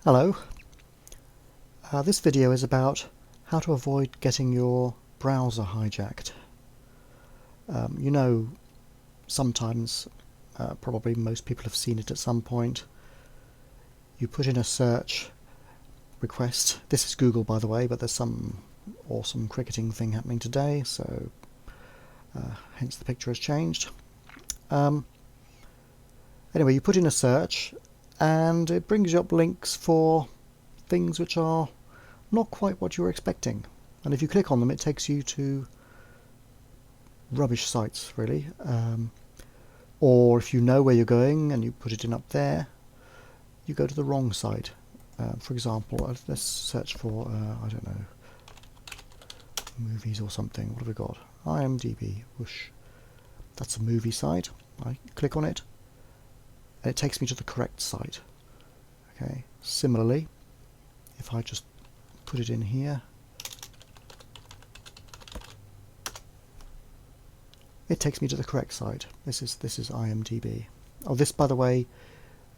Hello. This video is about how to avoid getting your browser hijacked. You know, sometimes, probably most people have seen it at some point, you put in a search request. This is Google, by the way, but there's some awesome cricketing thing happening today, so hence the picture has changed. Anyway, you put in a search and it brings you up links for things which are not quite what you were expecting, and if you click on them it takes you to rubbish sites, really. Or if you know where you're going and you put it in up there, you go to the wrong site. For example, let's search for I don't know, movies or something. What have we got? IMDb. Whoosh. That's a movie site. I click on it and it takes me to the correct site. Okay. Similarly, if I just put it in here, it takes me to the correct site. This is IMDb. Oh, this, by the way,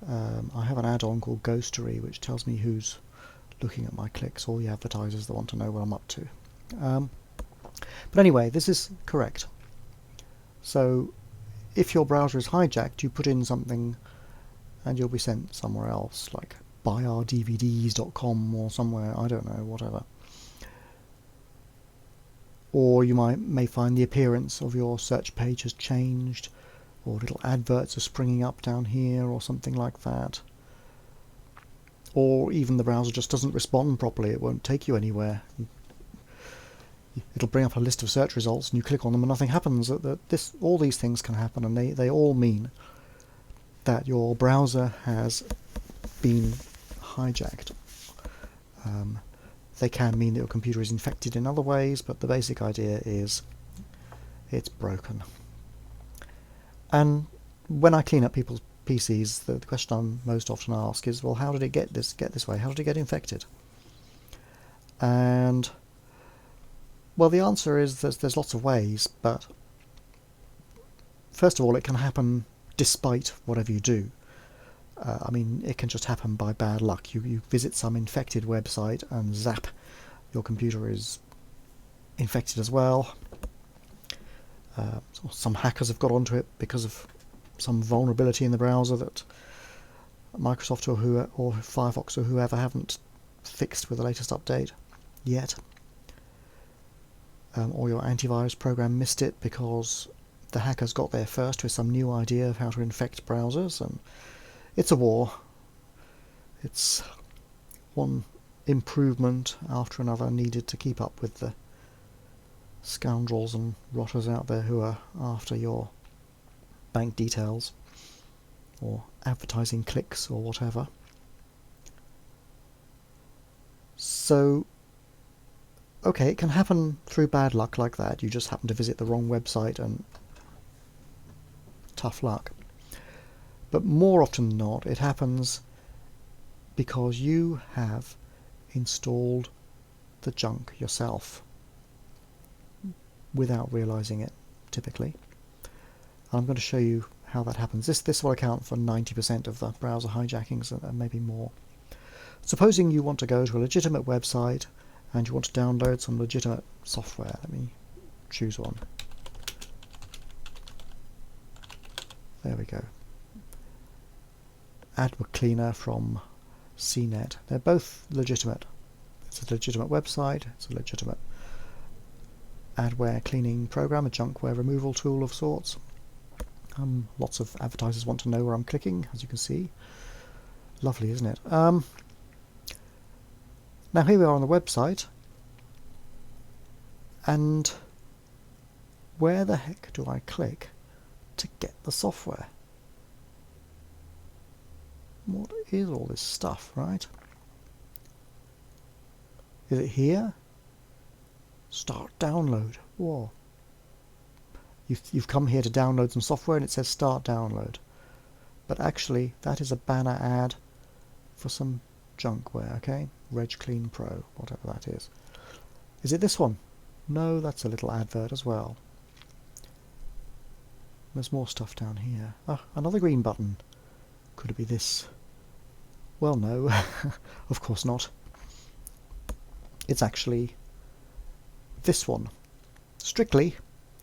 I have an add-on called Ghostery, which tells me who's looking at my clicks, all the advertisers that want to know what I'm up to. But anyway, this is correct. So if your browser is hijacked, you put in something and you'll be sent somewhere else, like buyourdvds.com or somewhere, I don't know, whatever. Or you may find the appearance of your search page has changed, or little adverts are springing up down here or something like that. Or even the browser just doesn't respond properly, it won't take you anywhere. It'll bring up a list of search results and you click on them and nothing happens. All these things can happen, and they all mean that your browser has been hijacked. They can mean that your computer is infected in other ways, but the basic idea is it's broken. And when I clean up people's PCs, the question I'm most often asked is, well, how did it get this way? How did it get infected? And well, the answer is there's lots of ways, but first of all, it can happen despite whatever you do. I mean, it can just happen by bad luck. You visit some infected website and zap, your computer is infected as well. Some hackers have got onto it because of some vulnerability in the browser that Microsoft or Firefox or whoever haven't fixed with the latest update yet. Or your antivirus program missed it because the hackers got there first with some new idea of how to infect browsers, and it's a war. It's one improvement after another needed to keep up with the scoundrels and rotters out there who are after your bank details or advertising clicks or whatever. So, okay, it can happen through bad luck like that. You just happen to visit the wrong website and tough luck. But more often than not, it happens because you have installed the junk yourself without realizing it, typically. And I'm going to show you how that happens. This will account for 90% of the browser hijackings and maybe more. Supposing you want to go to a legitimate website and you want to download some legitimate software. Let me choose one. There we go. Adware Cleaner from CNET. They're both legitimate. It's a legitimate website, it's a legitimate adware cleaning program, a junkware removal tool of sorts. Lots of advertisers want to know where I'm clicking, as you can see. Lovely, isn't it? Now here we are on the website, and where the heck do I click to get the software? What is all this stuff, right? Is it here? Start download. Whoa. You've come here to download some software and it says start download. But actually that is a banner ad for some junkware, okay? Reg Clean Pro, whatever that is. Is it this one? No, that's a little advert as well. There's more stuff down here. Ah, another green button. Could it be this? Well, no, of course not. It's actually this one. Strictly,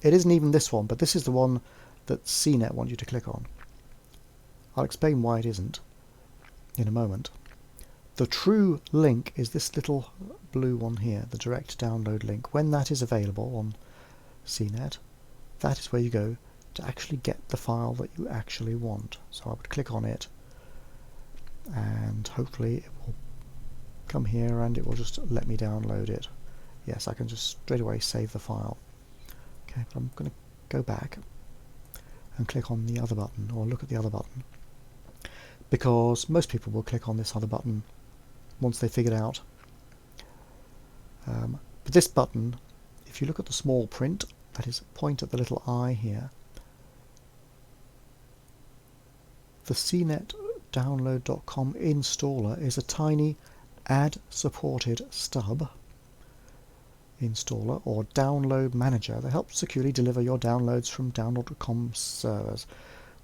it isn't even this one, but this is the one that CNET want you to click on. I'll explain why it isn't in a moment. The true link is this little blue one here, the direct download link. When that is available on CNET, that is where you go to actually get the file that you actually want. So I would click on it, and hopefully it will come here and it will just let me download it. Yes, I can just straight away save the file. Okay, but I'm going to go back and click on the other button, or look at the other button, because most people will click on this other button once they figured out. But this button, if you look at the small print, that is, point at the little eye here, the cnetdownload.com installer is a tiny ad-supported stub installer or download manager that helps securely deliver your downloads from download.com servers.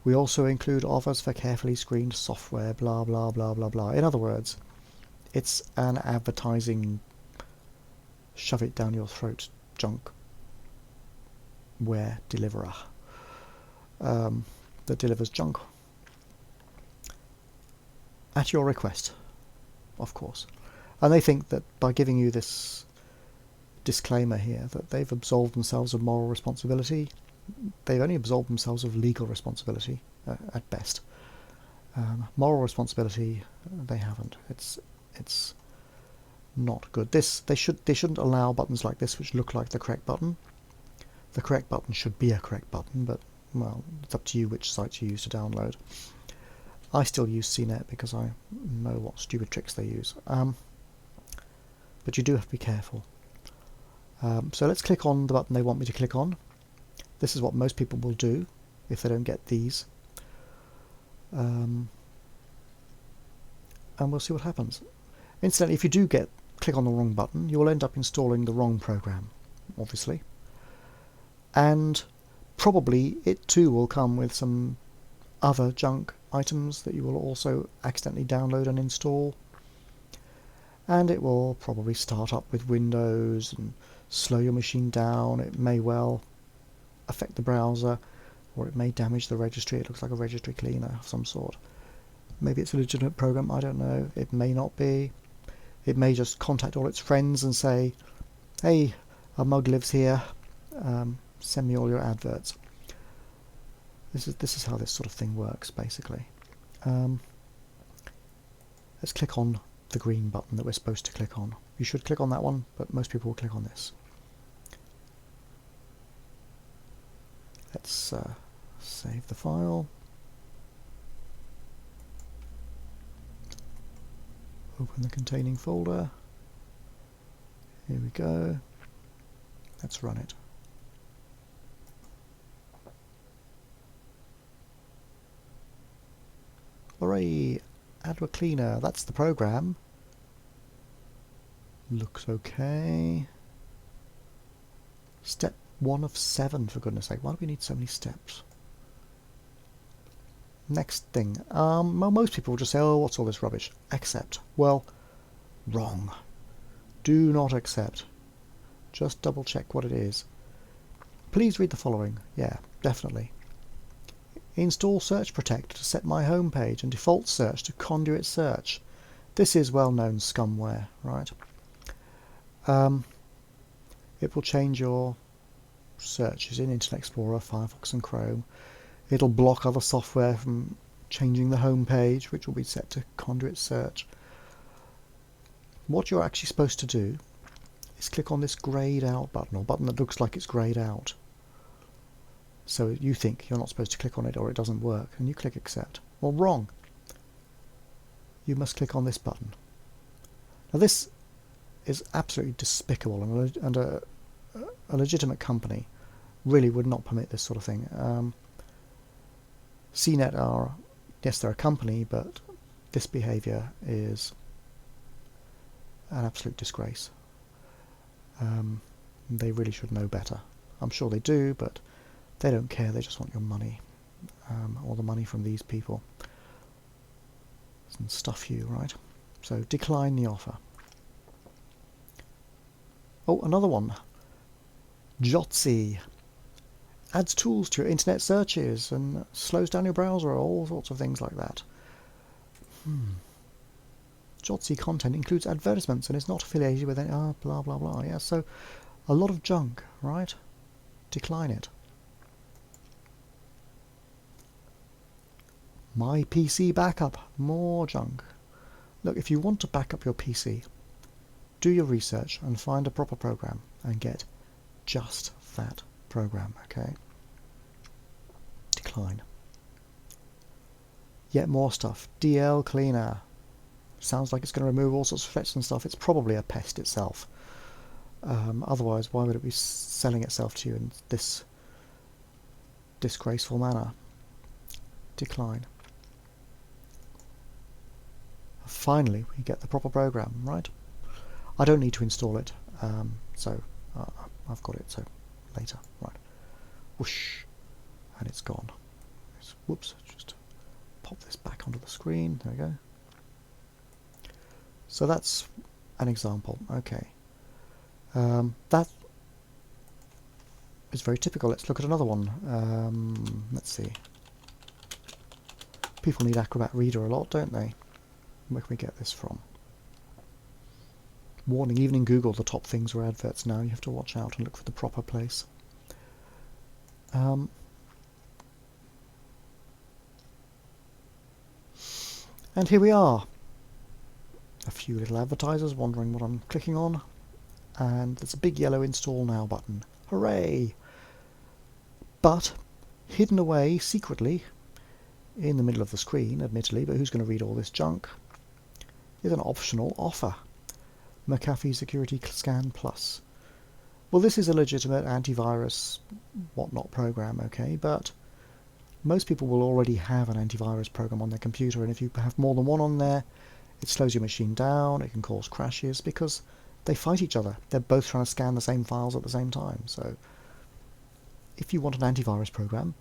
We also include offers for carefully screened software, blah blah blah blah blah. In other words, it's an advertising shove it down your throat junk ware deliverer that delivers junk at your request, of course. And they think that by giving you this disclaimer here that they've absolved themselves of moral responsibility. They've only absolved themselves of legal responsibility at best. Moral responsibility, they haven't. It's not good. They shouldn't allow buttons like this which look like the correct button. The correct button should be a correct button, but well, it's up to you which sites you use to download. I still use CNET because I know what stupid tricks they use. But you do have to be careful. So let's click on the button they want me to click on. This is what most people will do if they don't get these. And we'll see what happens. Incidentally, if you do click on the wrong button, you will end up installing the wrong program, obviously. And probably it too will come with some other junk items that you will also accidentally download and install. And it will probably start up with Windows and slow your machine down. It may well affect the browser, or it may damage the registry. It looks like a registry cleaner of some sort. Maybe it's a legitimate program, I don't know. It may not be. It may just contact all its friends and say, hey, a mug lives here, send me all your adverts. This is how this sort of thing works, basically. Let's click on the green button that we're supposed to click on. You should click on that one, but most people will click on this. Let's save the file. Open the containing folder. Here we go. Let's run it. Hooray! Adware Cleaner, that's the program. Looks okay. Step 1 of 7, for goodness sake. Why do we need so many steps? Next thing. Well, most people will just say, oh, what's all this rubbish? Accept. Well, wrong. Do not accept. Just double check what it is. Please read the following. Yeah, definitely. Install Search Protect to set my home page and default search to conduit search. This is well-known scumware, right? It will change your searches in Internet Explorer, Firefox and Chrome. It'll block other software from changing the home page, which will be set to conduit search. What you're actually supposed to do is click on this grayed out button, or button that looks like it's grayed out. So you think you're not supposed to click on it or it doesn't work, and you click accept. Well, wrong. You must click on this button. Now this is absolutely despicable, and a legitimate company really would not permit this sort of thing. CNET are, yes, they're a company, but this behaviour is an absolute disgrace. They really should know better. I'm sure they do, but they don't care. They just want your money, or the money from these people. and stuff you, right? So decline the offer. Oh, another one. Jotzi adds tools to your internet searches and slows down your browser, all sorts of things like that. Jotzi content includes advertisements and is not affiliated with any blah blah blah. Yeah, so a lot of junk, right? Decline it. My PC backup, more junk. Look, if you want to back up your PC, do your research and find a proper program and get just that program, okay? Decline. Yet more stuff. DL Cleaner. Sounds like it's going to remove all sorts of threats and stuff. It's probably a pest itself. Otherwise, why would it be selling itself to you in this disgraceful manner? Decline. Finally, we get the proper program, right? I don't need to install it, so I've got it, so later, right? Whoosh, and it's gone. Whoops, just pop this back onto the screen, there we go. So that's an example, okay. That is very typical. Let's look at another one. Let's see. People need Acrobat Reader a lot, don't they? Where can we get this from? Warning, even in Google the top things are adverts now. You have to watch out and look for the proper place. And here we are. A few little advertisers wondering what I'm clicking on. And there's a big yellow Install Now button. Hooray! But hidden away secretly in the middle of the screen, admittedly, but who's going to read all this junk, is an optional offer. McAfee Security Scan Plus. Well, this is a legitimate antivirus whatnot program, okay, but most people will already have an antivirus program on their computer, and if you have more than one on there, it slows your machine down, it can cause crashes, because they fight each other. They're both trying to scan the same files at the same time. So if you want an antivirus program,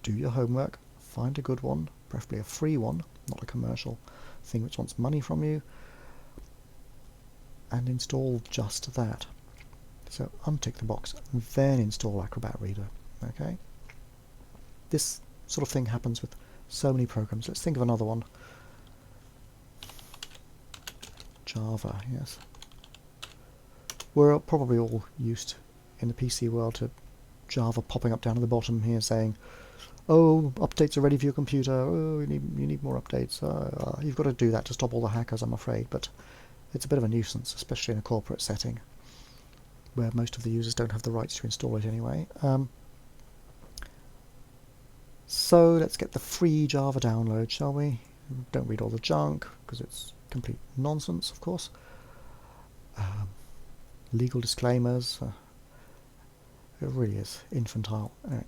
do your homework, find a good one, preferably a free one, not a commercial thing which wants money from you, and install just that. So untick the box, then install Acrobat Reader. Okay. This sort of thing happens with so many programs. Let's think of another one. Java, yes. We're probably all used in the PC world to Java popping up down at the bottom here saying, oh, updates are ready for your computer, oh, you need more updates. You've got to do that to stop all the hackers, I'm afraid, but it's a bit of a nuisance, especially in a corporate setting where most of the users don't have the rights to install it anyway. So let's get the free Java download, shall we? Don't read all the junk, because it's complete nonsense, of course. Legal disclaimers. It really is infantile. Anyway,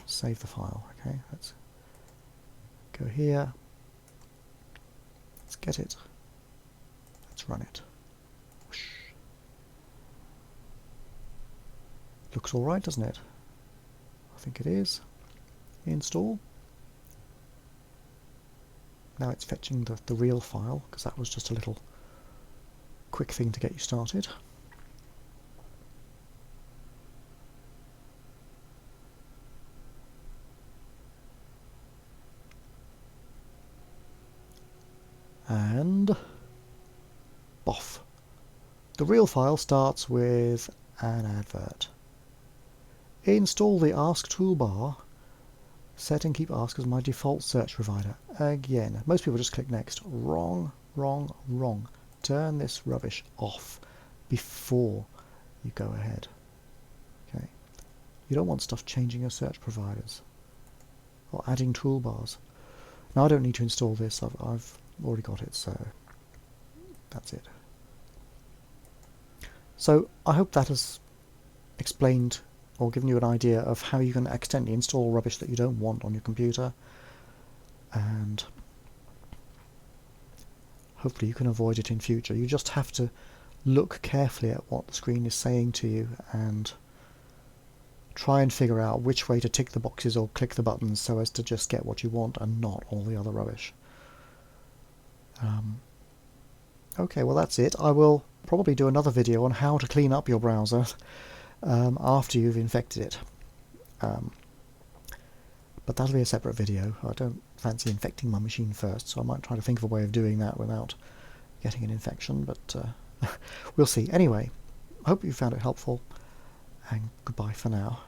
save the file, okay? Let's go here. Let's get it. Let's run it. Whoosh. Looks alright, doesn't it? I think it is. Install. Now it's fetching the real file, because that was just a little quick thing to get you started. And boff. The real file starts with an advert. Install the Ask toolbar. Set and keep Ask as my default search provider. Again, most people just click next. Wrong, wrong, wrong. Turn this rubbish off before you go ahead. Okay. You don't want stuff changing your search providers or adding toolbars. Now I don't need to install this. I've already got it, so that's it. So I hope that has explained or given you an idea of how you can accidentally install rubbish that you don't want on your computer, and hopefully you can avoid it in future. You just have to look carefully at what the screen is saying to you and try and figure out which way to tick the boxes or click the buttons so as to just get what you want and not all the other rubbish. Okay, well that's it. I will probably do another video on how to clean up your browser after you've infected it. But that'll be a separate video. I don't fancy infecting my machine first, so I might try to think of a way of doing that without getting an infection, but we'll see. Anyway, hope you found it helpful, and goodbye for now.